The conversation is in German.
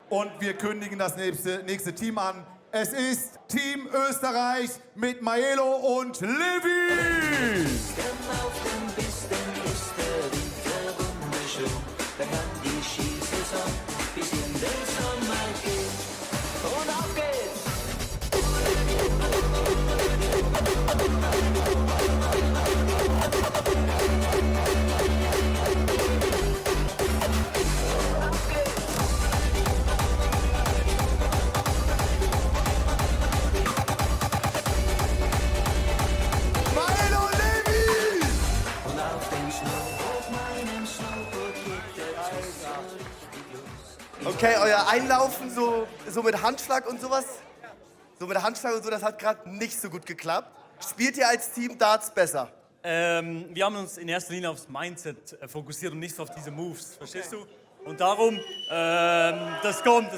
und wir kündigen das nächste Team an. Es ist Team Österreich mit Maelo und Levi. Auf den Pisten ist der Winter wunderschön. Da kann die Skisaison bis in den Sommer gehen. Und auf geht's! Maelo und Levi! Und auf dem Snowboard, meinem Snowboard geht der Zug richtig los. Okay, euer Einlaufen so mit Handschlag und sowas? So mit Handschlag und so, das hat gerade nicht so gut geklappt. Spielt ihr als Team Darts besser? Wir haben uns in erster Linie aufs Mindset fokussiert und nicht so auf diese Moves, verstehst du? Und darum, das kommt.